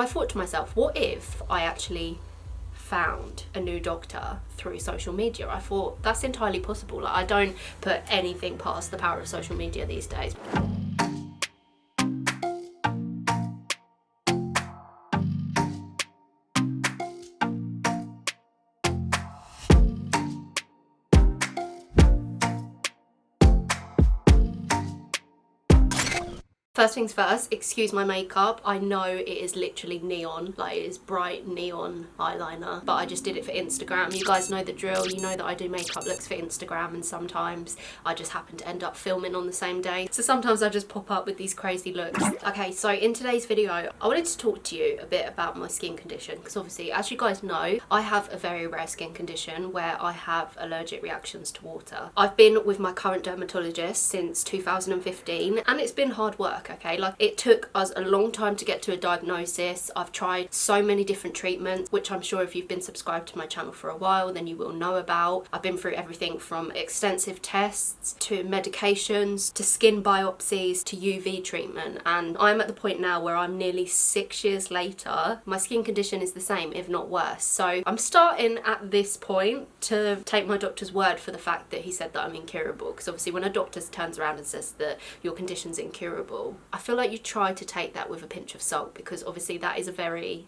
I thought to myself, what if I actually found a new doctor through social media? I thought that's entirely possible. Like, I don't put anything past the power of social media these days. First things first, excuse my makeup. I know it is literally neon, like it is bright neon eyeliner, but I just did it for Instagram. You guys know the drill. You know that I do makeup looks for Instagram, and sometimes I just happen to end up filming on the same day. So sometimes I just pop up with these crazy looks. Okay, so in today's video, I wanted to talk to you a bit about my skin condition, because obviously, as you guys know, I have a very rare skin condition where I have allergic reactions to water. I've been with my current dermatologist since 2015, and it's been hard work. Okay, like it took us a long time to get to a diagnosis. I've tried so many different treatments, which I'm sure if you've been subscribed to my channel for a while, then you will know about. I've been through everything from extensive tests to medications to skin biopsies to UV treatment, and I'm at the point now where I'm nearly 6 years later. My skin condition is the same, if not worse. So I'm starting at this point to take my doctor's word for the fact that he said that I'm incurable, because obviously when a doctor turns around and says that your condition's incurable, I feel like you try to take that with a pinch of salt, because obviously that is a very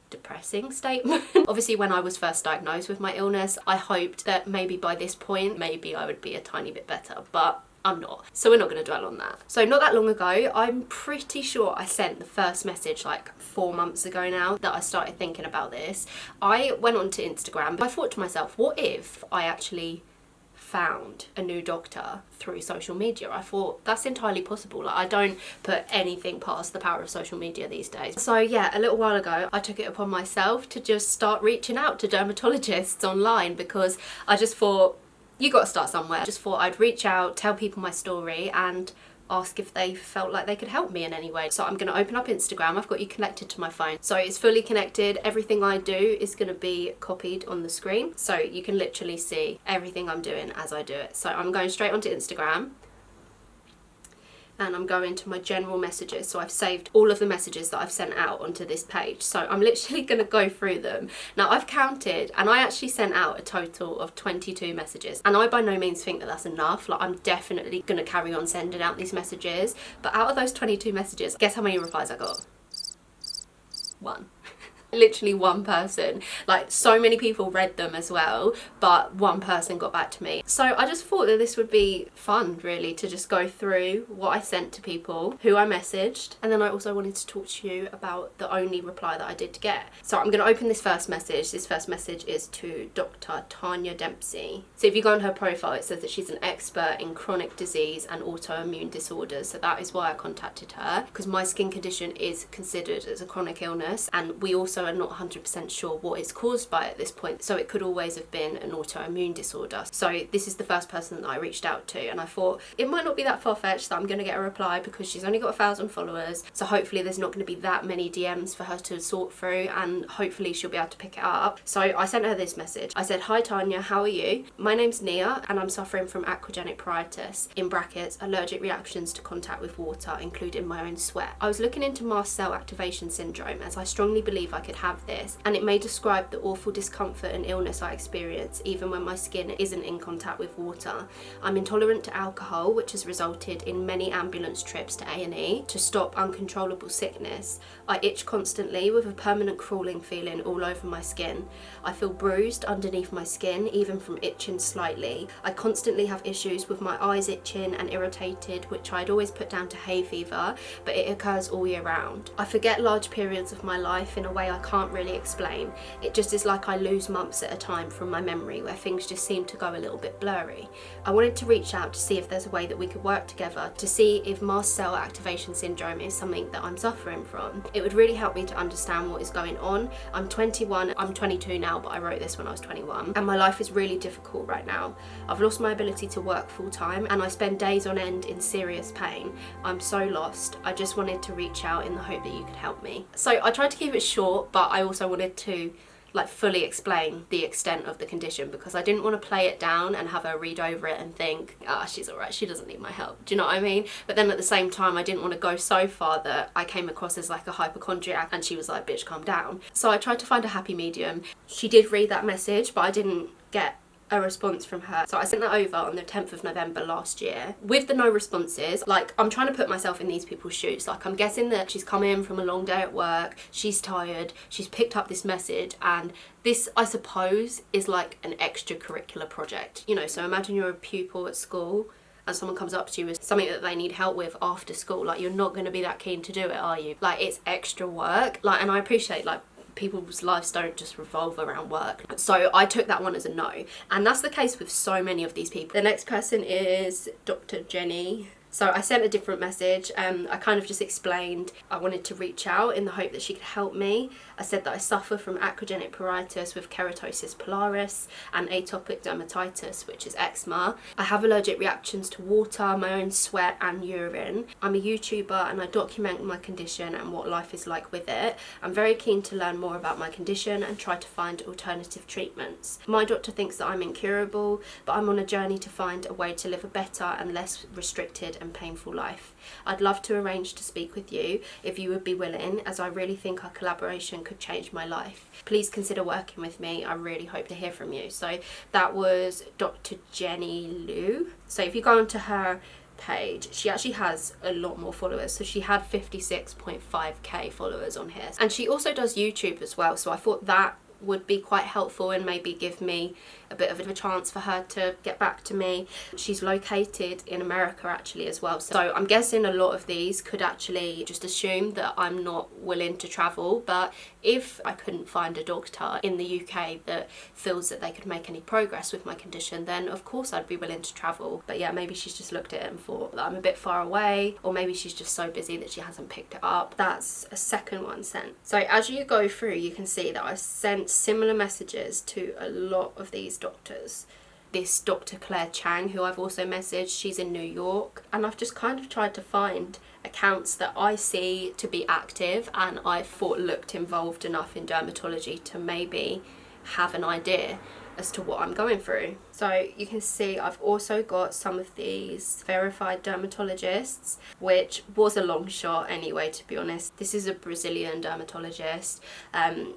depressing statement. Obviously when I was first diagnosed with my illness, I hoped that maybe by this point, maybe I would be a tiny bit better, but I'm not. So we're not going to dwell on that. So not that long ago, I'm pretty sure I sent the first message like 4 months ago now that I started thinking about this. I went onto Instagram. I thought to myself, what if I actually found a new doctor through social media? I thought that's entirely possible. Like, I don't put anything past the power of social media these days. So yeah, a little while ago I took it upon myself to just start reaching out to dermatologists online, because I just thought, you got to start somewhere. I just thought I'd reach out, tell people my story, and ask if they felt like they could help me in any way. So I'm going to open up Instagram. I've got you connected to my phone, so it's fully connected. Everything I do is going to be copied on the screen, so you can literally see everything I'm doing as I do it. So I'm going straight onto Instagram, and I'm going to my general messages. So I've saved all of the messages that I've sent out onto this page. So I'm literally going to go through them. Now I've counted, and I actually sent out a total of 22 messages. And I by no means think that that's enough. Like, I'm definitely going to carry on sending out these messages. But out of those 22 messages, guess how many replies I got? One. Literally one person. Like, so many people read them as well, but one person got back to me. So I just thought that this would be fun, really, to just go through what I sent to people, who I messaged, and then I also wanted to talk to you about the only reply that I did get. So I'm going to open this first message. This first message is to Dr. Tanya Dempsey. So if you go on her profile, it says that she's an expert in chronic disease and autoimmune disorders. So that is why I contacted her, because my skin condition is considered as a chronic illness, and we also are not 100% sure what it's caused by at this point, so it could always have been an autoimmune disorder. So this is the first person that I reached out to, and I thought it might not be that far-fetched that I'm going to get a reply, because she's only got 1,000 followers, so hopefully there's not going to be that many DMs for her to sort through, and hopefully she'll be able to pick it up. So I sent her this message. I said, "Hi Tanya, how are you? My name's Niah, and I'm suffering from aquagenic pruritus, in brackets, allergic reactions to contact with water, including my own sweat. I was looking into mast cell activation syndrome, as I strongly believe I could have this, and it may describe the awful discomfort and illness I experience even when my skin isn't in contact with water. I'm intolerant to alcohol, which has resulted in many ambulance trips to A&E to stop uncontrollable sickness. I itch constantly with a permanent crawling feeling all over my skin. I feel bruised underneath my skin, even from itching slightly. I constantly have issues with my eyes itching and irritated, which I'd always put down to hay fever, but it occurs all year round. I forget large periods of my life in a way I can't really explain. It just is like I lose months at a time from my memory, where things just seem to go a little bit blurry. I wanted to reach out to see if there's a way that we could work together to see if mast cell activation syndrome is something that I'm suffering from. It would really help me to understand what is going on. I'm 21, I'm 22 now, but I wrote this when I was 21, and my life is really difficult right now. I've lost my ability to work full time, and I spend days on end in serious pain. I'm so lost. I just wanted to reach out in the hope that you could help me." So I tried to keep it short, but I also wanted to like fully explain the extent of the condition, because I didn't want to play it down and have her read over it and think, ah, she's alright, she doesn't need my help. Do you know what I mean? But then at the same time, I didn't want to go so far that I came across as like a hypochondriac and she was like, bitch, calm down. So I tried to find a happy medium. She did read that message, but I didn't get a response from her. So I sent that over on the 10th of November last year. With the no responses, like, I'm trying to put myself in these people's shoes. Like, I'm guessing that she's come in from a long day at work, she's tired, she's picked up this message, and this, I suppose, is like an extracurricular project. You know, so imagine you're a pupil at school and someone comes up to you with something that they need help with after school. Like, you're not going to be that keen to do it, are you? Like, it's extra work. Like, and I appreciate, like, people's lives don't just revolve around work. So I took that one as a no. And that's the case with so many of these people. The next person is Dr. Jenny. So I sent a different message. I kind of just explained I wanted to reach out in the hope that she could help me. I said that I suffer from acrogenic pruritus with keratosis pilaris and atopic dermatitis, which is eczema. I have allergic reactions to water, my own sweat and urine. I'm a YouTuber and I document my condition and what life is like with it. I'm very keen to learn more about my condition and try to find alternative treatments. My doctor thinks that I'm incurable, but I'm on a journey to find a way to live a better and less restricted and painful life. I'd love to arrange to speak with you if you would be willing, as I really think our collaboration could change my life. Please consider working with me. I really hope to hear from you. So that was Dr. Jenny Liu. So if you go onto her page, she actually has a lot more followers. So she had 56.5k followers on here, and she also does YouTube as well. So I thought that would be quite helpful and maybe give me a bit of a chance for her to get back to me. She's located in America actually as well, so I'm guessing a lot of these could actually just assume that I'm not willing to travel. But if I couldn't find a doctor in the UK that feels that they could make any progress with my condition, then of course I'd be willing to travel. But yeah, maybe she's just looked at it and thought that I'm a bit far away, or maybe she's just so busy that she hasn't picked it up. That's a second one sent. So as you go through, you can see that I've sent similar messages to a lot of these doctors. This Dr. Claire Chang, who I've also messaged, she's in New York, and I've just kind of tried to find accounts that I see to be active and I thought looked involved enough in dermatology to maybe have an idea as to what I'm going through. So you can see I've also got some of these verified dermatologists, which was a long shot anyway, to be honest. This is a Brazilian dermatologist.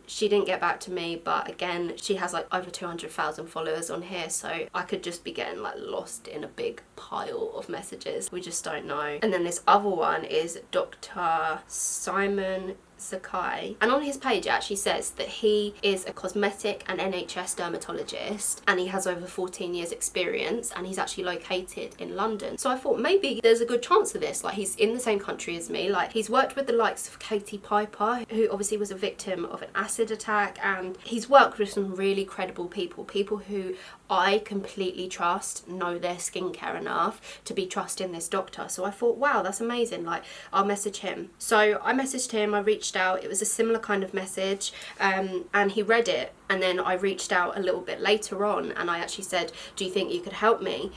She didn't get back to me, but again, she has like over 200,000 followers on here, so I could just be getting like lost in a big pile of messages. We just don't know. And then this other one is Dr. Simon Sakai, and on his page it actually says that he is a cosmetic and NHS dermatologist and he has over 14 years experience, and he's actually located in London. So I thought maybe there's a good chance of this. Like, he's in the same country as me. Like, he's worked with the likes of Katie Piper, who obviously was a victim of an acid attack, and he's worked with some really credible people who I completely trust, know their skincare enough to be trusting this doctor. So I thought, wow, that's amazing. Like, I'll message him. So I messaged him, I reached out. It was a similar kind of message, and he read it. And then I reached out a little bit later on and I actually said, do you think you could help me?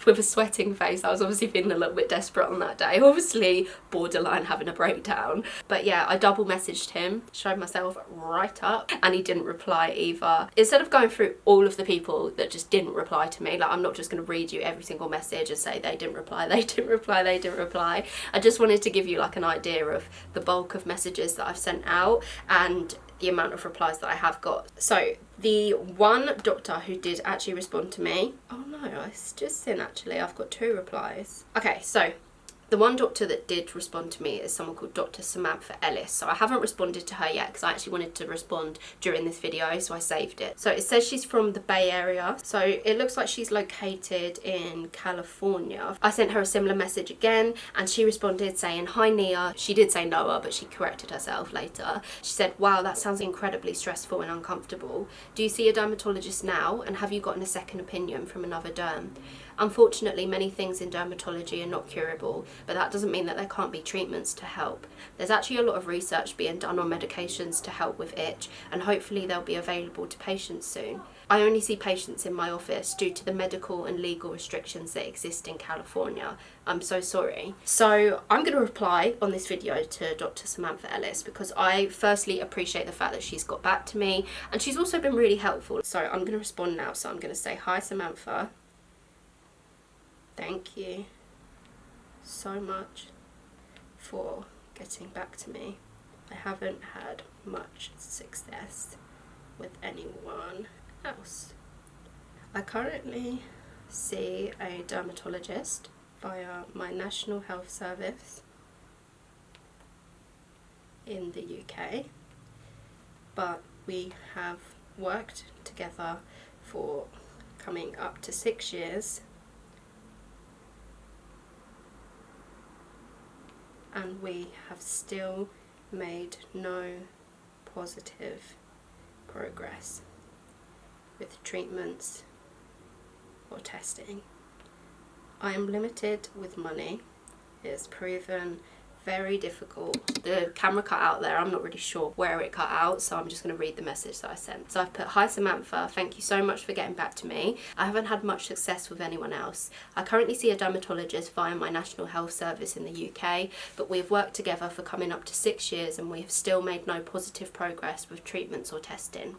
With a sweating face. I was obviously feeling a little bit desperate on that day, obviously borderline having a breakdown. But yeah, I double messaged him, showed myself right up, and he didn't reply either. Instead of going through all of the people that just didn't reply to me, like, I'm not just going to read you every single message and say they didn't reply, they didn't reply, they didn't reply. I just wanted to give you like an idea of the bulk of messages that I've sent out and the amount of replies that I have got. So the one doctor who did actually respond to me, oh no, I just seen actually, I've got 2 replies. Okay, so the one doctor that did respond to me is someone called Dr. Samantha Ellis. So I haven't responded to her yet because I actually wanted to respond during this video, so I saved it. So it says she's from the Bay Area. So it looks like she's located in California. I sent her a similar message again and she responded saying, hi Niah. She did say Noah, but she corrected herself later. She said, wow, that sounds incredibly stressful and uncomfortable. Do you see a dermatologist now? And have you gotten a second opinion from another derm? Unfortunately, many things in dermatology are not curable, but that doesn't mean that there can't be treatments to help. There's actually a lot of research being done on medications to help with itch, and hopefully they'll be available to patients soon. I only see patients in my office due to the medical and legal restrictions that exist in California. I'm so sorry. So I'm going to reply on this video to Dr. Samantha Ellis because I firstly appreciate the fact that she's got back to me, and she's also been really helpful. So I'm going to respond now. So I'm going to say, "Hi Samantha, thank you so much for getting back to me. I haven't had much success with anyone else. I currently see a dermatologist via my National Health Service in the UK, but we have worked together for coming up to 6 years, and we have still made no positive progress with treatments or testing. I am limited with money. It has proven very difficult." The camera cut out there. I'm not really sure where it cut out, so I'm just going to read the message that I sent. So I've put, "Hi Samantha, thank you so much for getting back to me. I haven't had much success with anyone else. I currently see a dermatologist via my National Health Service in the UK, but we have worked together for coming up to 6 years and we have still made no positive progress with treatments or testing.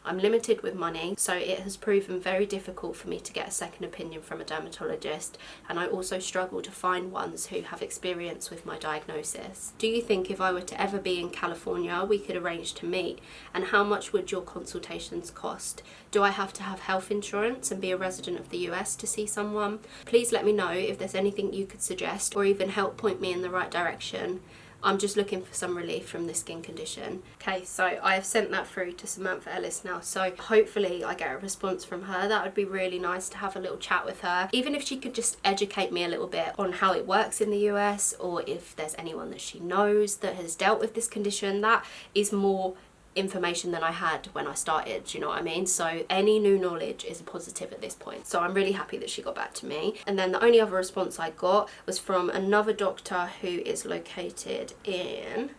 I'm limited with money, so it has proven very difficult for me to get a second opinion from a dermatologist, and I also struggle to find ones who have experience with my diagnosis. Do you think if I were to ever be in California, we could arrange to meet? And how much would your consultations cost? Do I have to have health insurance and be a resident of the US to see someone? Please let me know if there's anything you could suggest or even help point me in the right direction. I'm just looking for some relief from this skin condition." Okay, so I have sent that through to Samantha Ellis now, so hopefully I get a response from her. That would be really nice to have a little chat with her, even if she could just educate me a little bit on how it works in the US, or if there's anyone that she knows that has dealt with this condition. That is more information than I had when I started, do you know what I mean? So any new knowledge is a positive at this point. So I'm really happy that she got back to me. And then the only other response I got was from another doctor who is located in,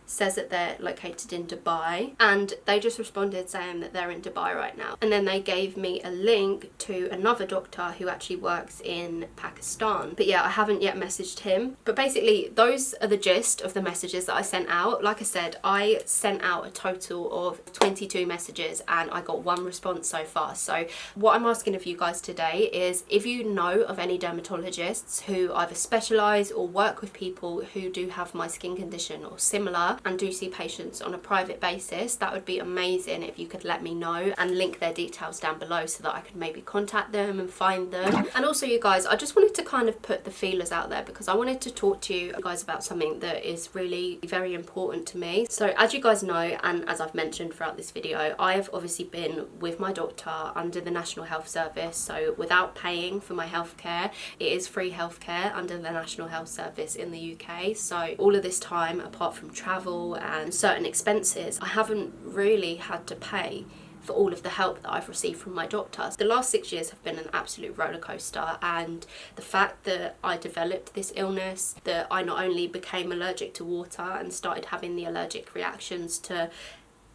says that they're located in Dubai, and they just responded saying that they're in Dubai right now. And then they gave me a link to another doctor who actually works in Pakistan. But yeah, I haven't yet messaged him. But basically, those are the gist of the messages that I sent out. Like I said, I sent out a total of 22 messages and I got 1 response so far. So what I'm asking of you guys today is, if you know of any dermatologists who either specialise or work with people who do have my skin condition or similar, and do see patients on a private basis, that would be amazing if you could let me know and link their details down below so that I could maybe contact them and find them. And also, you guys, I just wanted to kind of put the feelers out there because I wanted to talk to you guys about something that is really very important to me. So as you guys know, and as I've mentioned throughout this video, I have obviously been with my doctor under the National Health Service, so without paying for my healthcare. It is free healthcare under the National Health Service in the UK. So all of this time, apart from travel and certain expenses, I haven't really had to pay for all of the help that I've received from my doctors. The last 6 years have been an absolute roller coaster, and the fact that I developed this illness, that I not only became allergic to water and started having the allergic reactions to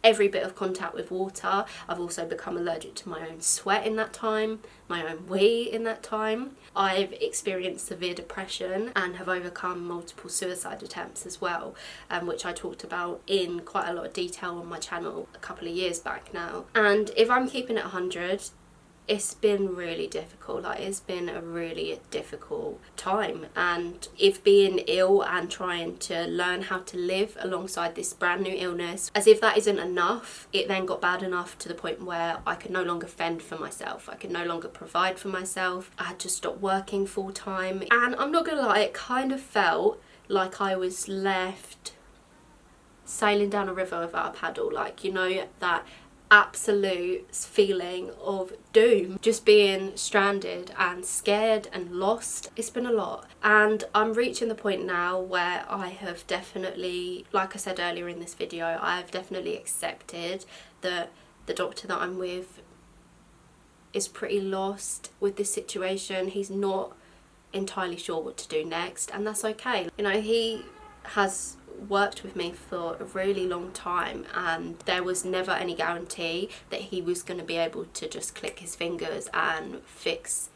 every bit of contact with water, I've also become allergic to my own sweat in that time, my own wee in that time. I've experienced severe depression and have overcome multiple suicide attempts as well, which I talked about in quite a lot of detail on my channel a couple of years back now. And if I'm keeping it 100, it's been really difficult. Like, it's been a really difficult time, and if being ill and trying to learn how to live alongside this brand new illness, as if that isn't enough, it then got bad enough to the point where I could no longer fend for myself. I could no longer provide for myself. I had to stop working full time, and I'm not gonna lie, it kind of felt like I was left sailing down a river without a paddle. Like, you know, that absolute feeling of doom, just being stranded and scared and lost. It's been a lot, and I'm reaching the point now where I have definitely, like I said earlier in this video, I have definitely accepted that the doctor that I'm with is pretty lost with this situation. He's not entirely sure what to do next, and that's okay. You know, he has worked with me for a really long time, and there was never any guarantee that he was going to be able to just click his fingers and fix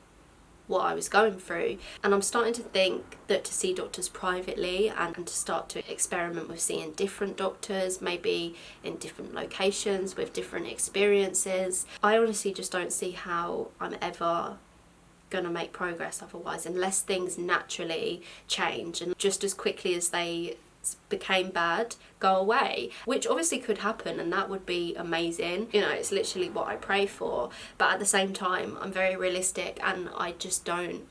what I was going through. And I'm starting to think that to see doctors privately and to start to experiment with seeing different doctors, maybe in different locations with different experiences, I honestly just don't see how I'm ever gonna make progress otherwise, unless things naturally change and just as quickly as they became bad go away, which obviously could happen, and that would be amazing. You know, it's literally what I pray for, but at the same time I'm very realistic and I just don't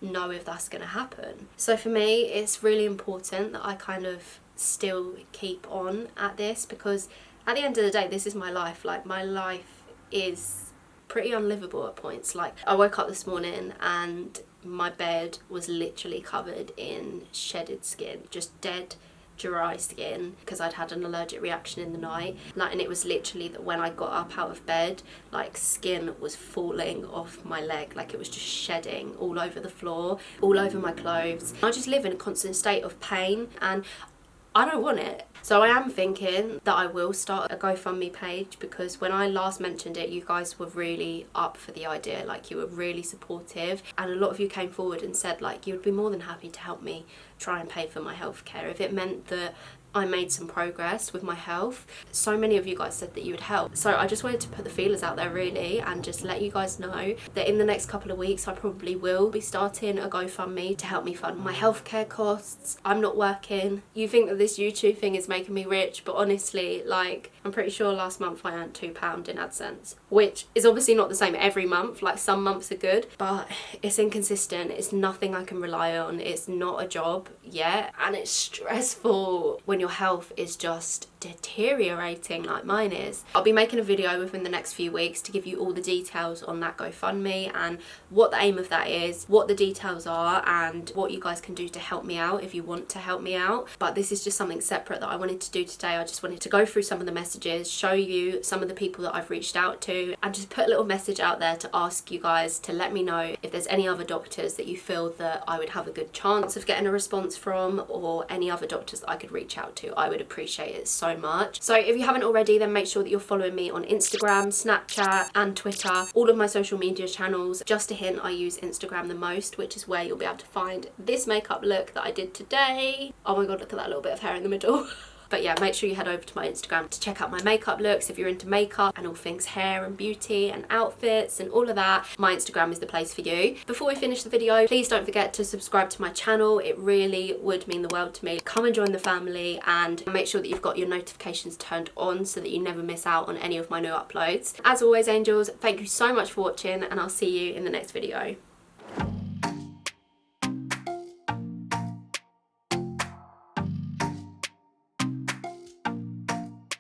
know if that's gonna happen. So for me it's really important that I kind of still keep on at this, because at the end of the day this is my life. Like, my life is pretty unlivable at points. Like, I woke up this morning and my bed was literally covered in shedded skin, just dead dry skin, because I'd had an allergic reaction in the night. Like, and it was literally that when I got up out of bed, like, skin was falling off my leg, like it was just shedding all over the floor, all over my clothes. I just live in a constant state of pain and I don't want it. So I am thinking that I will start a GoFundMe page, because when I last mentioned it, you guys were really up for the idea. Like, you were really supportive, and a lot of you came forward and said like you would be more than happy to help me try and pay for my healthcare if it meant that I made some progress with my health. So many of you guys said that you would help. So I just wanted to put the feelers out there really, and just let you guys know that in the next couple of weeks I probably will be starting a GoFundMe to help me fund my healthcare costs. I'm not working. You think that this YouTube thing is making me rich, but honestly, like, I'm pretty sure last month I earned £2 in AdSense, which is obviously not the same every month. Like, some months are good, but it's inconsistent. It's nothing I can rely on. It's not a job yet, and it's stressful when your health is just deteriorating like mine is. I'll be making a video within the next few weeks to give you all the details on that GoFundMe and what the aim of that is, what the details are, and what you guys can do to help me out if you want to help me out. But this is just something separate that I wanted to do today. I just wanted to go through some of the messages, show you some of the people that I've reached out to, and just put a little message out there to ask you guys to let me know if there's any other doctors that you feel that I would have a good chance of getting a response from, or any other doctors that I could reach out to. I would appreciate it so much. So if you haven't already, then make sure that you're following me on Instagram, Snapchat and Twitter, all of my social media channels. Just a hint, I use Instagram the most, which is where you'll be able to find this makeup look that I did today. Oh my god, look at that little bit of hair in the middle. But yeah, make sure you head over to my Instagram to check out my makeup looks if you're into makeup and all things hair and beauty and outfits and all of that. My Instagram is the place for you. Before we finish the video, please don't forget to subscribe to my channel. It really would mean the world to me. Come and join the family, and make sure that you've got your notifications turned on so that you never miss out on any of my new uploads. As always, angels, thank you so much for watching, and I'll see you in the next video.